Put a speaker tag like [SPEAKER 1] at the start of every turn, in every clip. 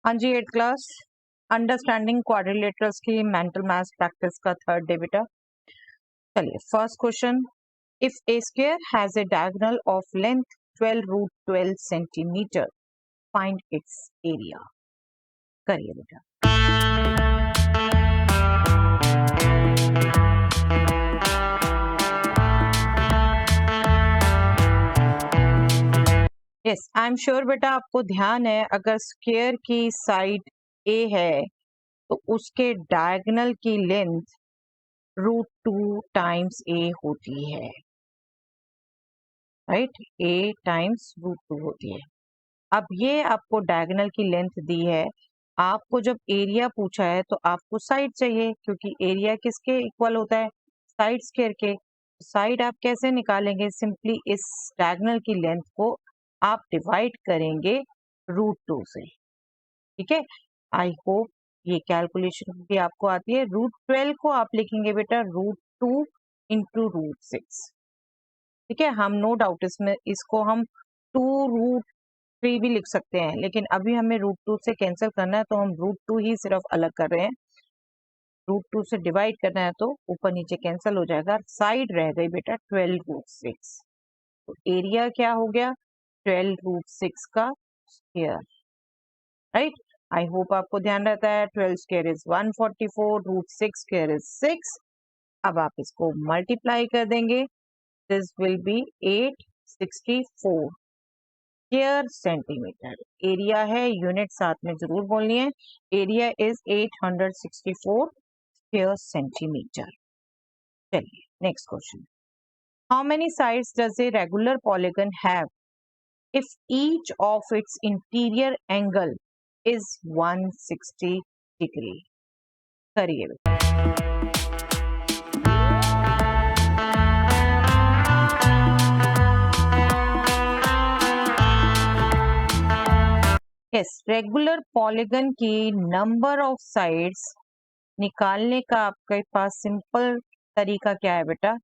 [SPEAKER 1] हाँ जी, 8th class understanding quadrilaterals की mental maths practice का 3rd डे बेटा। चलिए first question, if A square has a diagonal of length 12√12 centimetre, find its area. करिए बेटा। Yes, I am sure बेटा आपको ध्यान है, अगर स्क्वायर की साइड ए है तो उसके डायगोनल की लेंथ √2 टाइम्स ए होती है, राइट? ए टाइम्स √2 होती है। अब ये आपको डायगोनल की लेंथ दी है, आपको जब एरिया पूछा है तो आपको साइड चाहिए, क्योंकि एरिया किसके इक्वल होता है? साइड स्क्वायर के। साइड आप कैसे निकालेंगे? सिंपली इस डायगोनल की लेंथ को आप डिवाइड करेंगे √2 से, ठीक है? आई होप ये कैलकुलेशन भी आपको आती है। √12 को आप लिखेंगे बेटा √2 इंटू √6, ठीक है? हम नो डाउट इसमें इसको हम 2√3 भी लिख सकते हैं, लेकिन अभी हमें √2 से कैंसिल करना है तो हम √2 ही सिर्फ अलग कर रहे हैं। √2 से डिवाइड करना है तो ऊपर नीचे कैंसिल हो जाएगा, साइड रह गई बेटा 12√6। तो एरिया क्या हो गया? 12√6 का स्क्वायर, राइट? आई होप आपको ध्यान रहता है। 12 स्क्वायर इज 144, √6 स्क्वायर इज 6। अब आप इसको मल्टीप्लाई कर देंगे, this will be 864 square centimetre. Area है, यूनिट साथ में जरूर बोलनी है। Area is 864 square centimetre. चलिए next question, how many sides does a regular polygon have if each of its interior angle is 160 degree? करिए बेटा। यस, रेगुलर पॉलीगन की नंबर ऑफ साइड्स निकालने का आपके पास सिंपल तरीका क्या है बेटा?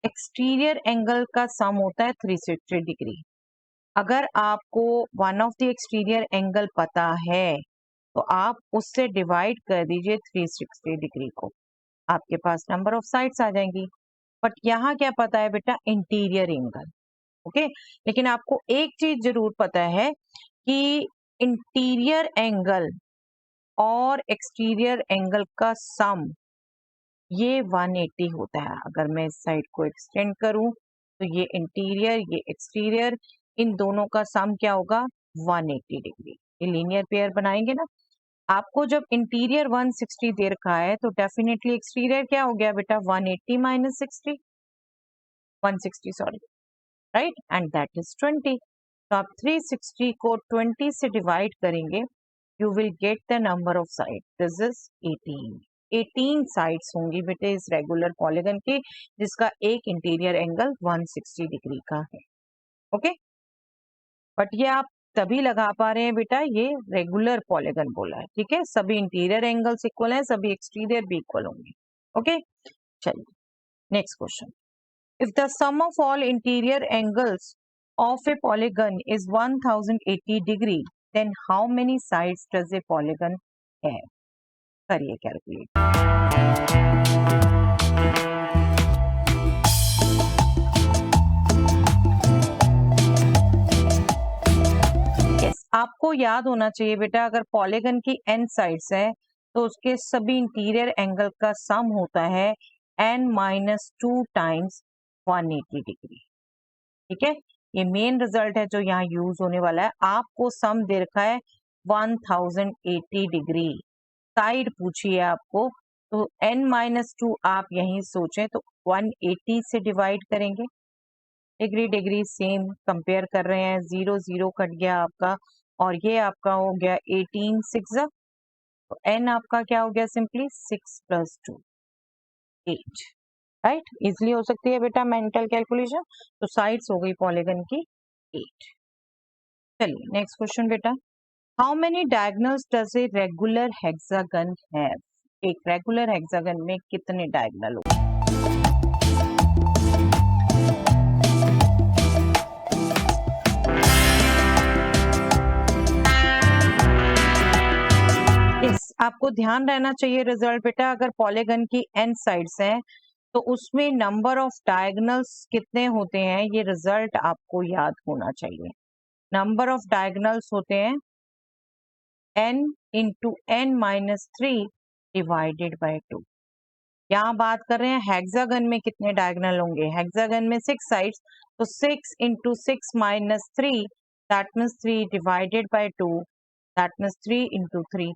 [SPEAKER 1] एक्सटीरियर एंगल का सम होता है 360 डिग्री। अगर आपको one of the exterior angle पता है तो आप उससे डिवाइड कर दीजिए 360 डिग्री को, आपके पास नंबर ऑफ साइड्स आ जाएंगी। बट यहाँ क्या पता है बेटा? Interior angle, okay? लेकिन आपको एक चीज जरूर पता है कि इंटीरियर एंगल और एक्सटीरियर एंगल का सम ये 180 होता है। अगर मैं इस साइड को एक्सटेंड करूं तो ये इंटीरियर, ये एक्सटीरियर, इन दोनों का सम क्या होगा? 180 डिग्री। ये लीनियर पेयर बनाएंगे ना। आपको जब इंटीरियर 160 दे रखा है तो डेफिनेटली एक्सटीरियर क्या हो गया बेटा? 180 minus 60, 160 sorry, right? And that is 20। तो आप 360 को 20 से डिवाइड करेंगे, you will get the number of side, this is 18। 18 sides होंगी बेटे इस रेगुलर पॉलीगन की, जिसका एक इंटीरियर एंगल 160 डिग्री का है, ओके? बट ये आप तभी लगा पा रहे हैं बेटा, ये रेगुलर पॉलीगन बोला है, ठीक है? सभी इंटीरियर एंगल्स इक्वल हैं, सभी एक्सटीरियर भी इक्वल होंगे, ओके? चलिए next question, if the sum of all interior angles of a polygon is 1080 degree, then how many sides does a polygon have? करिए कैलकुलेट। आपको याद होना चाहिए बेटा, अगर पॉलीगन की n साइड्स है तो उसके सभी इंटीरियर एंगल का सम होता है n-2 टाइम्स 180 डिग्री, ठीक है? ये मेन रिजल्ट है जो यहाँ यूज होने वाला है। आपको सम दे रखा है 1080 डिग्री, साइड पूछी है आपको, तो n-2 आप यहीं सोचें तो 180 से डिवाइड करेंगे। डिग्री डिग्री सेम कंपेयर कर रहे हैं, 0 0 कट गया आपका, और ये आपका हो गया 18 6, तो n आपका क्या हो गया? Simply 6 + 2 8, right? इजिली हो सकती है बेटा मेंटल कैलकुलेशन। तो साइड्स हो गई पॉलीगन की 8। चलिए नेक्स्ट क्वेश्चन बेटा, how many diagonals does a regular hexagon have? एक रेगुलर हेक्सागन में कितने डायगोनल होंगे? आपको ध्यान रहना चाहिए रिजल्ट बेटा, अगर पॉलीगन की n साइड्स हैं तो उसमें नंबर ऑफ डायगोनल्स कितने होते हैं, ये रिजल्ट आपको याद होना चाहिए। नंबर ऑफ डायगोनल्स होते हैं n into n minus 3 divided by 2। यहाँ बात कर रहे हैं हेक्सागन में कितने डायगोनल होंगे, हेक्सागन में 6 साइड्स, तो 6 into 6 minus 3 that means 3 divided by 2 that means 3 into 3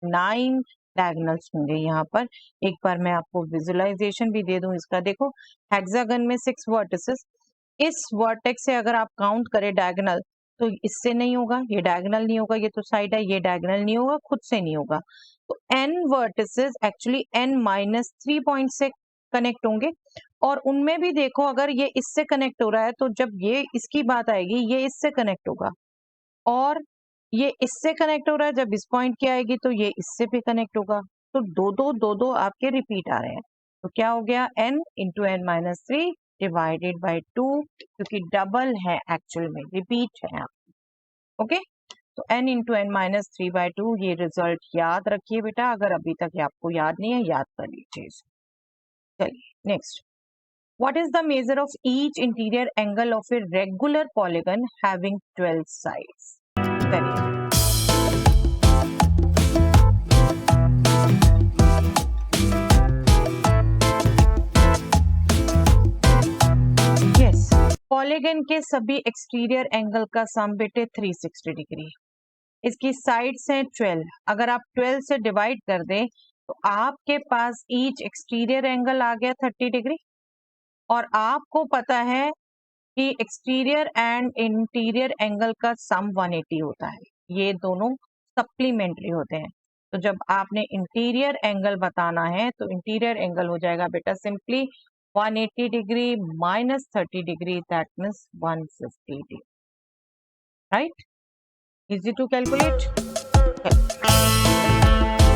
[SPEAKER 1] 9 diagonals होंगे यहाँ पर। एक बार मैं आपको विजुअलाइजेशन भी दे दूं इसका, देखो हेक्सागन में 6 वर्टिसेस, इस वर्टेक्स से अगर आप काउंट करें डायगोनल तो इससे नहीं होगा, ये डायगोनल नहीं होगा, ये तो साइड है, ये डायगोनल नहीं होगा, खुद से नहीं होगा। तो n vertices actually n minus 3 point से कनेक्ट होंगे, और उनमें भी देखो अगर ये इससे कनेक्ट हो रहा है तो जब ये इसकी बात आएगी ये इससे कनेक्ट होगा, और ये इससे कनेक्ट हो रहा है जब इस पॉइंट की आएगी तो ये इससे भी कनेक्ट होगा। तो दो दो आपके रिपीट आ रहे हैं, तो क्या हो गया n into n minus 3 divided by 2, क्योंकि डबल है एक्चुअल में, रिपीट है आप। ओके, तो n into n minus 3 by 2, ये रिजल्ट याद रखिए बेटा, अगर अभी तक ये आपको याद नहीं है याद कर लीजिए। चलिए next, what is the measure of each interior angle of a regular polygon having 12 sides? करिए। यस, पॉलीगन के सभी एक्सटीरियर एंगल का सम बेटे 360 डिग्री, इसकी साइड्स हैं 12, अगर आप 12 से डिवाइड कर दें तो आपके पास ईच एक्सटीरियर एंगल आ गया 30 डिग्री, और आपको पता है कि एक्सटीरियर एंड इंटीरियर एंगल का सम 180 होता है, ये दोनों सप्लीमेंट्री होते हैं। तो जब आपने इंटीरियर एंगल बताना है तो इंटीरियर एंगल हो जाएगा बेटा simply 180 degree minus 30 degree, that means 150 degree, right? Easy to calculate.